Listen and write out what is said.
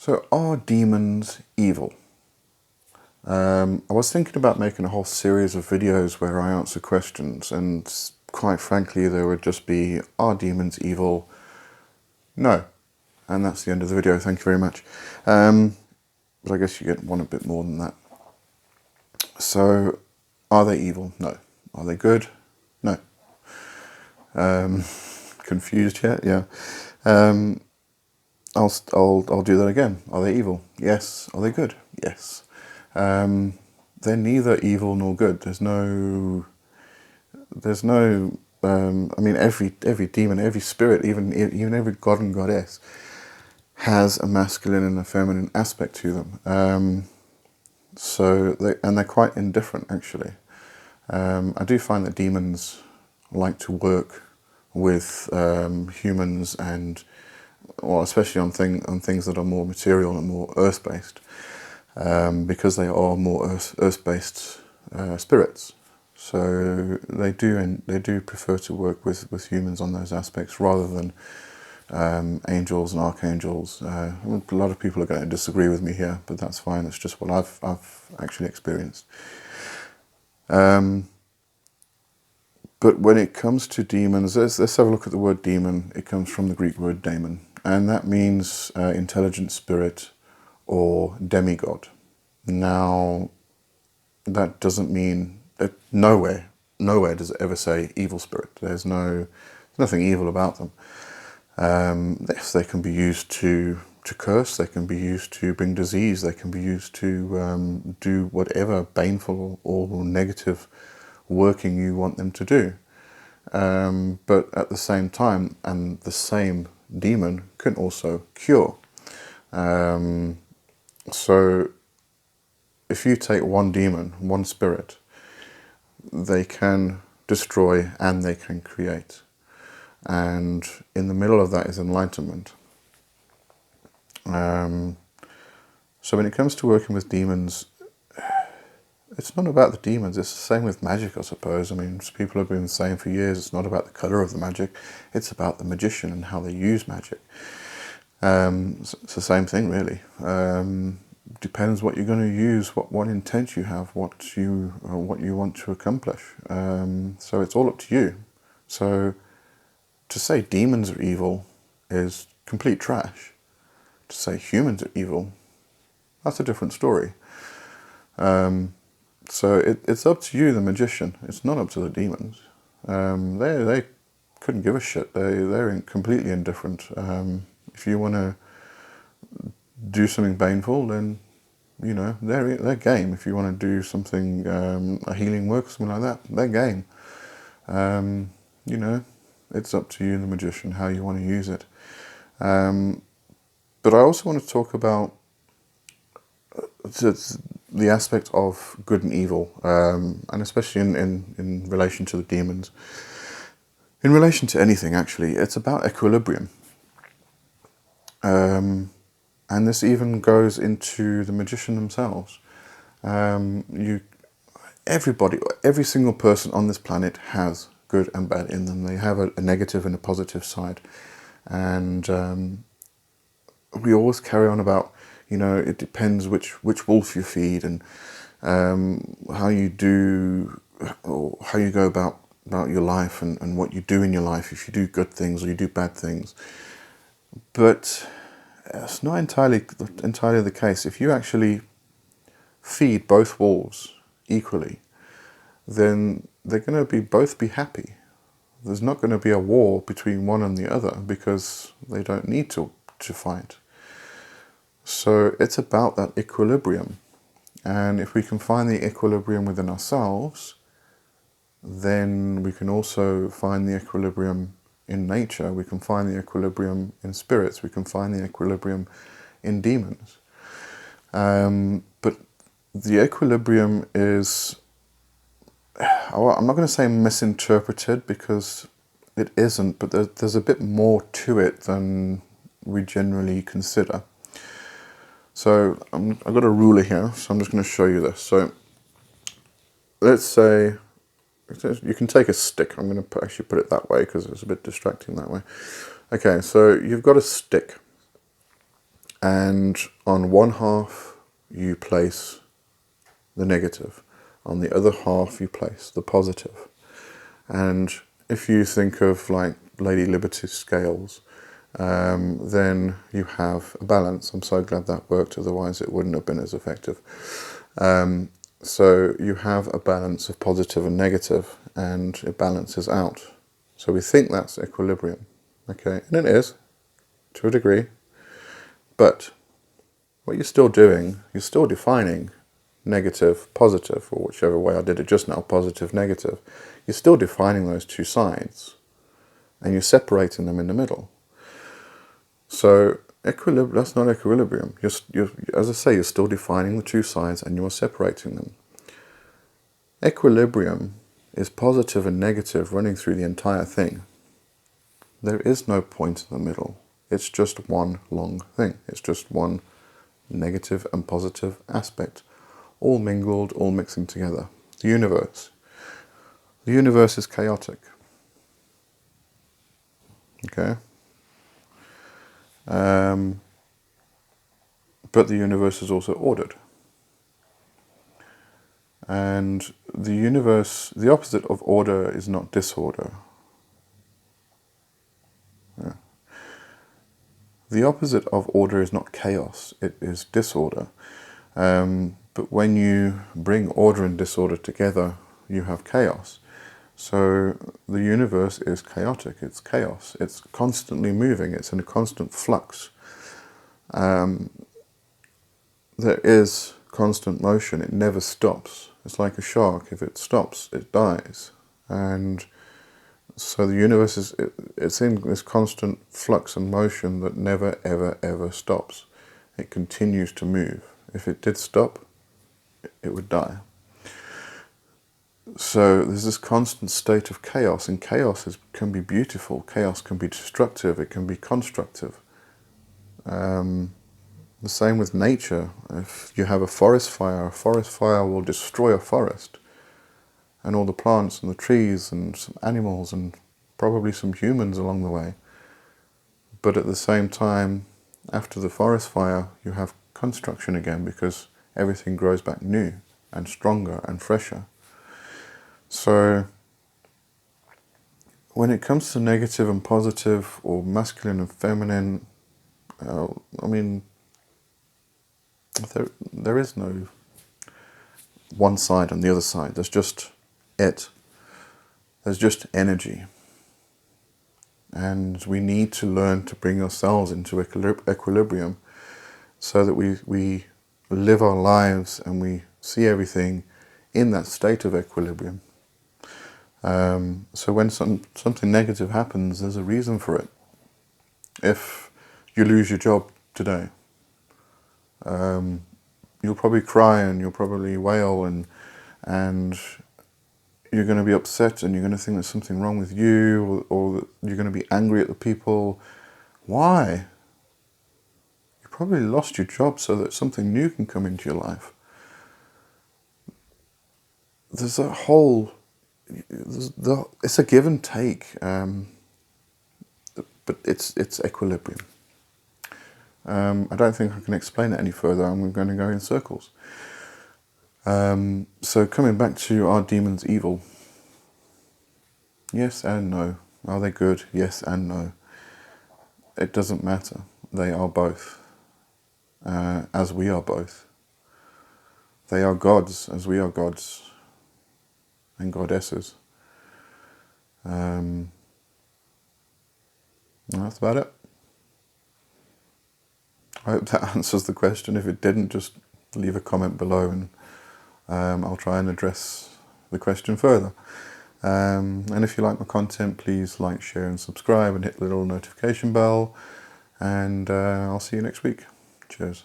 So are demons evil? I was thinking about making a whole series of videos where I answer questions, and quite frankly there would just be, are demons evil? No. And that's the end of the video, thank you very much. But I guess you want a bit more than that. So, are they evil? No. Are they good? No. Confused yet? Yeah. I'll do that again. Are they evil? Yes. Are they good? Yes. They're neither evil nor good. There's no. I mean, every demon, every spirit, even every god and goddess, has a masculine and a feminine aspect to them. They're quite indifferent actually. I do find that demons like to work with humans, and well, especially on things that are more material and more earth-based, because they are more earth-based spirits. So they do prefer to work with humans on those aspects rather than angels and archangels. A lot of people are going to disagree with me here, but that's fine. It's just what I've actually experienced. But when it comes to demons, let's have a look at the word demon. It comes from the Greek word daemon, and that means intelligent spirit or demigod. Now, that doesn't mean that nowhere does it ever say evil spirit. There's nothing evil about them. Yes, they can be used to curse, they can be used to bring disease, they can be used to do whatever baneful or negative working you want them to do. But at the same time, and the same demon can also cure. So if you take one demon, one spirit, they can destroy and they can create. And in the middle of that is enlightenment. So when it comes to working with demons, it's not about the demons. It's the same with magic, I suppose. I mean, people have been saying for years, it's not about the colour of the magic. It's about the magician and how they use magic. It's the same thing, really. Depends what you're going to use, what intent you have, what you want to accomplish. So it's all up to you. So to say demons are evil is complete trash. To say humans are evil, that's a different story. So it's up to you, the magician. It's not up to the demons. They couldn't give a shit. They're completely indifferent. If you want to do something baneful, then you know they're game. If you want to do something, a healing work or something like that, they're game. You know, it's up to you, the magician, how you want to use it. But I also want to talk about the aspect of good and evil, and especially in relation to the demons. In relation to anything, actually, it's about equilibrium. And this even goes into the magician themselves. Every single person on this planet has good and bad in them. They have a negative and a positive side. And we always carry on about, you know, it depends which wolf you feed, and how you do, or how you go about your life, and what you do in your life, if you do good things or you do bad things. But it's not entirely the case. If you actually feed both wolves equally, then they're going to both be happy. There's not going to be a war between one and the other, because they don't need to fight. So it's about that equilibrium. And if we can find the equilibrium within ourselves, then we can also find the equilibrium in nature. We can find the equilibrium in spirits. We can find the equilibrium in demons. But the equilibrium is, I'm not going to say misinterpreted, because it isn't, but there's a bit more to it than we generally consider. So I've got a ruler here, so I'm just going to show you this. So let's say, you can take a stick. I'm going to actually put it that way because it's a bit distracting that way. Okay, so you've got a stick, and on one half you place the negative, on the other half you place the positive. And if you think of like Lady Liberty's scales, then you have a balance. I'm so glad that worked, otherwise it wouldn't have been as effective. So you have a balance of positive and negative, and it balances out. So we think that's equilibrium, okay? And it is, to a degree. But what you're still doing, you're still defining negative, positive, or whichever way I did it just now, positive, negative. You're still defining those two sides, and you're separating them in the middle. So that's not equilibrium. You're, as I say, you're still defining the two sides and you're separating them. Equilibrium is positive and negative running through the entire thing. There is no point in the middle. It's just one long thing. It's just one negative and positive aspect, all mingled, all mixing together. The universe. The universe is chaotic. Okay? But the universe is also ordered. And the universe, the opposite of order is not disorder. Yeah. The opposite of order is not chaos, it is disorder. But when you bring order and disorder together, you have chaos. So the universe is chaotic, it's chaos, it's constantly moving, it's in a constant flux. There is constant motion, it never stops. It's like a shark, if it stops, it dies. And so the universe is, it's in this constant flux and motion that never, ever, ever stops. It continues to move. If it did stop, it would die. So there's this constant state of chaos, and chaos can be beautiful, chaos can be destructive, it can be constructive. The same with nature. If you have a forest fire will destroy a forest, and all the plants and the trees and some animals and probably some humans along the way. But at the same time, after the forest fire, you have construction again, because everything grows back new and stronger and fresher. So when it comes to negative and positive, or masculine and feminine, I mean, there is no one side and the other side. There's just it. There's just energy. And we need to learn to bring ourselves into equilibrium, so that we live our lives and we see everything in that state of equilibrium. So when something negative happens, there's a reason for it. If you lose your job today, you'll probably cry and you'll probably wail, and you're going to be upset, and you're going to think there's something wrong with you, or you're going to be angry at the people. Why? You probably lost your job so that something new can come into your life. There's a whole... it's a give and take, but it's equilibrium. I don't think I can explain it any further. I'm going to go in circles. So coming back to, are demons evil? Yes and no. Are they good? Yes and no. It doesn't matter. They are both, as we are both. They are gods, as we are gods and goddesses. And that's about it. I hope that answers the question. If it didn't, just leave a comment below, and I'll try and address the question further. And if you like my content, please like, share and subscribe, and hit the little notification bell. And I'll see you next week. Cheers.